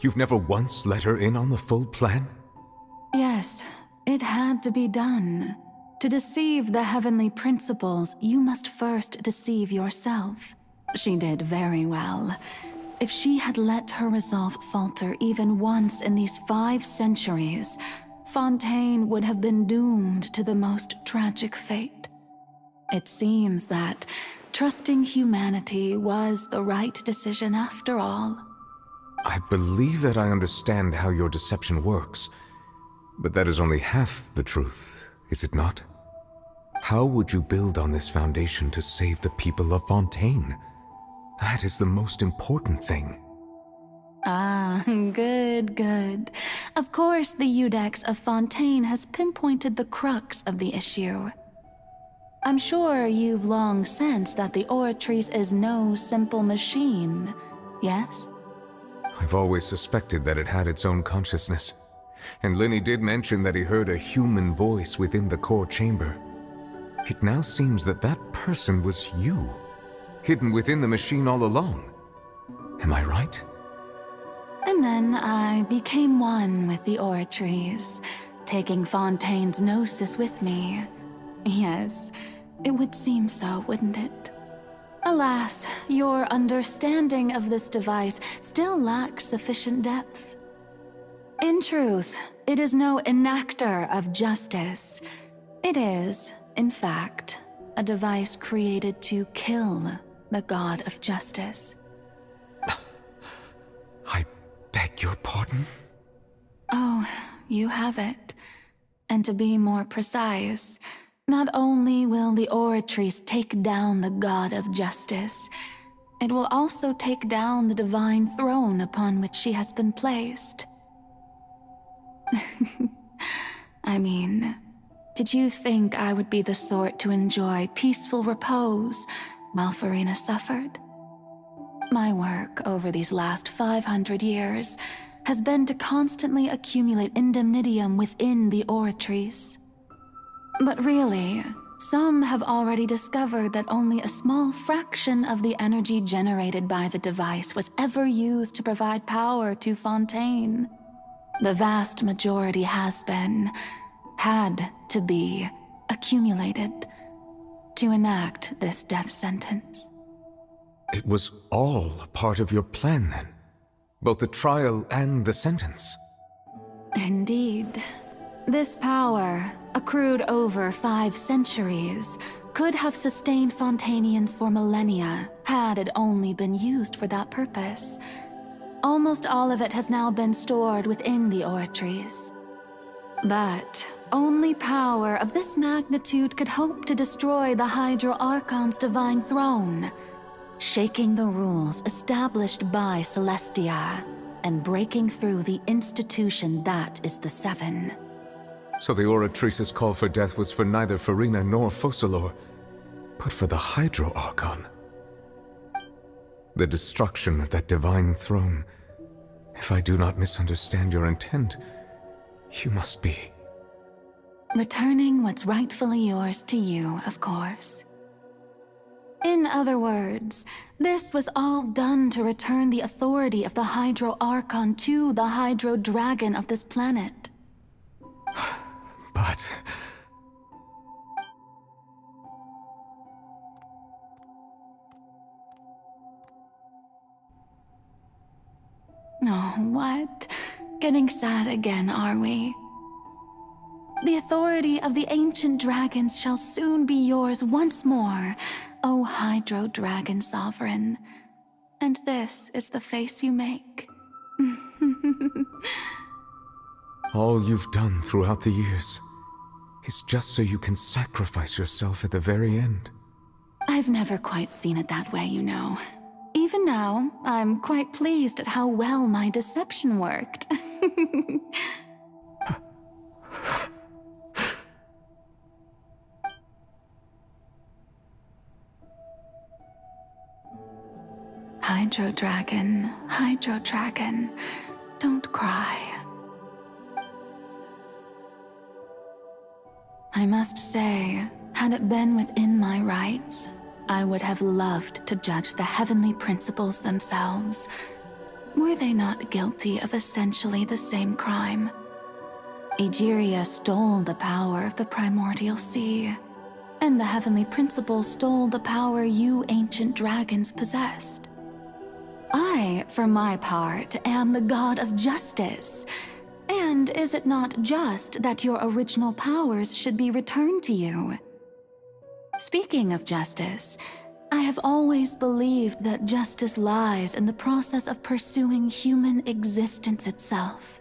You've never once let her in on the full plan? Yes, it had to be done. To deceive the heavenly principles, you must first deceive yourself. She did very well. If she had let her resolve falter even once in these 5 centuries, Fontaine would have been doomed to the most tragic fate. It seems that trusting humanity was the right decision after all. I believe that I understand how your deception works, but that is only half the truth, is it not? How would you build on this foundation to save the people of Fontaine? That is the most important thing. Ah, good. Of course, the Iudex of Fontaine has pinpointed the crux of the issue. I'm sure you've long sensed that the Oratrice is no simple machine, yes? I've always suspected that it had its own consciousness, and Lenny did mention that he heard a human voice within the core chamber. It now seems that that person was you, hidden within the machine all along. Am I right? And then I became one with the Oratrice, taking Fontaine's gnosis with me. Yes, it would seem so, wouldn't it? Alas, your understanding of this device still lacks sufficient depth. In truth, it is no enactor of justice. It is, in fact, a device created to kill the god of justice. I beg your pardon? Oh, you have it. And to be more precise, not only will the Oratrice take down the god of justice, it will also take down the divine throne upon which she has been placed. I mean, did you think I would be the sort to enjoy peaceful repose while Farina suffered? My work over these last 500 years has been to constantly accumulate indemnitium within the Oratrice. But really, some have already discovered that only a small fraction of the energy generated by the device was ever used to provide power to Fontaine. The vast majority had to be, accumulated to enact this death sentence. It was all a part of your plan, then? Both the trial and the sentence? Indeed. This power, accrued over 5 centuries, could have sustained Fontainians for millennia had it only been used for that purpose. Almost all of it has now been stored within the Oratrice. But only power of this magnitude could hope to destroy the Hydro Archon's divine throne, shaking the rules established by Celestia and breaking through the institution that is the Seven. So the Oratrice's call for death was for neither Farina nor Focalor, but for the Hydro Archon. The destruction of that divine throne. If I do not misunderstand your intent, you must be... returning what's rightfully yours to you, of course. In other words, this was all done to return the authority of the Hydro Archon to the Hydro Dragon of this planet. But... Oh, what? Getting sad again, are we? The authority of the ancient dragons shall soon be yours once more, O Hydro Dragon Sovereign. And this is the face you make. all you've done throughout the years is just so you can sacrifice yourself at the very end. I've never quite seen it that way, you know. Even now, I'm quite pleased at how well my deception worked. Hydro Dragon, don't cry. I must say, had it been within my rights, I would have loved to judge the heavenly principles themselves. were they not guilty of essentially the same crime? Egeria stole the power of the primordial sea, and the heavenly principle stole the power you ancient dragons possessed. I, for my part, am the god of justice. And is it not just that your original powers should be returned to you? Speaking of justice, I have always believed that justice lies in the process of pursuing human existence itself.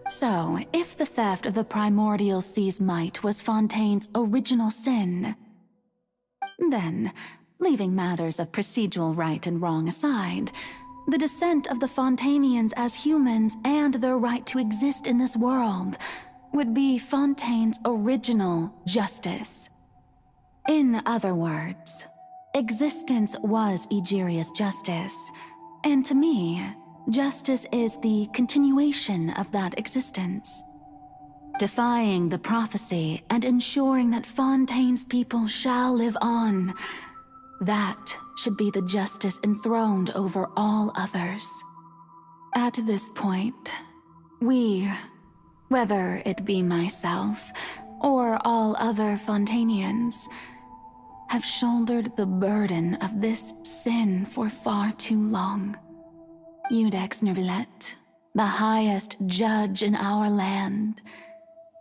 So, if the theft of the primordial sea's might was Fontaine's original sin, then, leaving matters of procedural right and wrong aside, the descent of the Fontainians as humans and their right to exist in this world would be Fontaine's original justice. In other words, existence was Egeria's justice, and to me, justice is the continuation of that existence. Defying the prophecy and ensuring that Fontaine's people shall live on, that should be the justice enthroned over all others. At this point, we, whether it be myself or all other Fontainians, have shouldered the burden of this sin for far too long. Iudex Neuvillette, the highest judge in our land,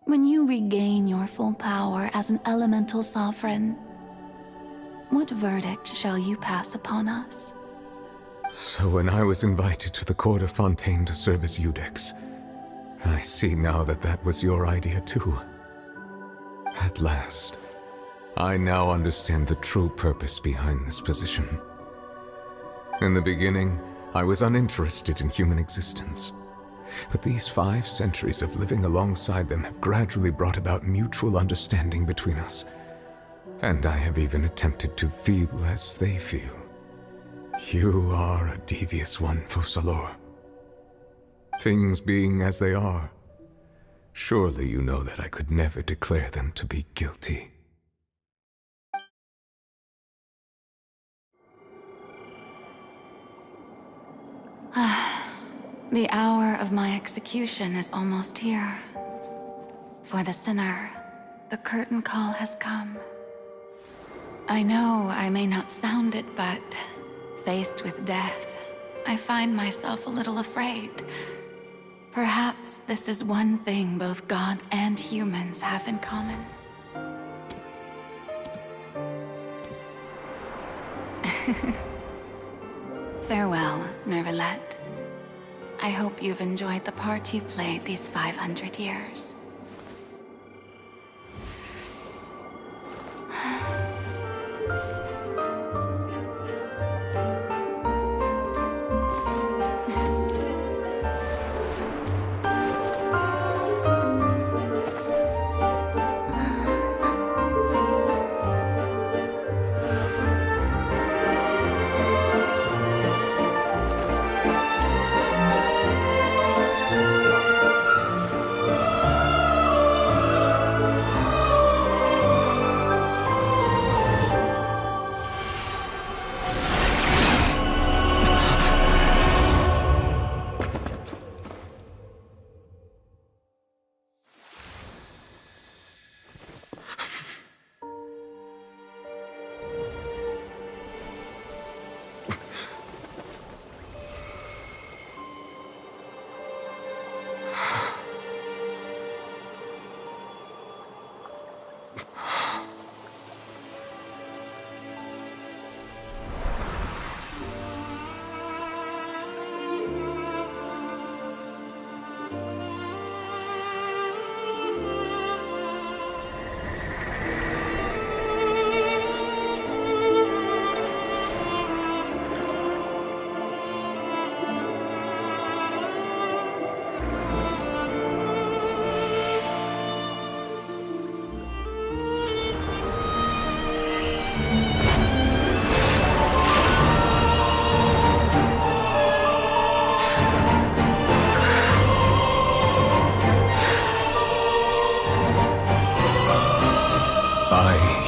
when you regain your full power as an elemental sovereign, what verdict shall you pass upon us? So when I was invited to the court of Fontaine to serve as Iudex, I see now that that was your idea too. At last, I now understand the true purpose behind this position. In the beginning, I was uninterested in human existence. But these 5 centuries of living alongside them have gradually brought about mutual understanding between us. And I have even attempted to feel as they feel. You are a devious one, Focalors. Things being as they are, surely you know that I could never declare them to be guilty. The hour of my execution is almost here. For the sinner, the curtain call has come. I know I may not sound it, but faced with death, I find myself a little afraid. Perhaps this is one thing both gods and humans have in common. Farewell, Neuvillette. I hope you've enjoyed the part you played these 500 years.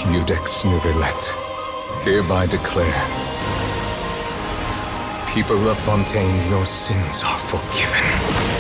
Iudex Neuvillette, hereby declare People of Fontaine, your sins are forgiven.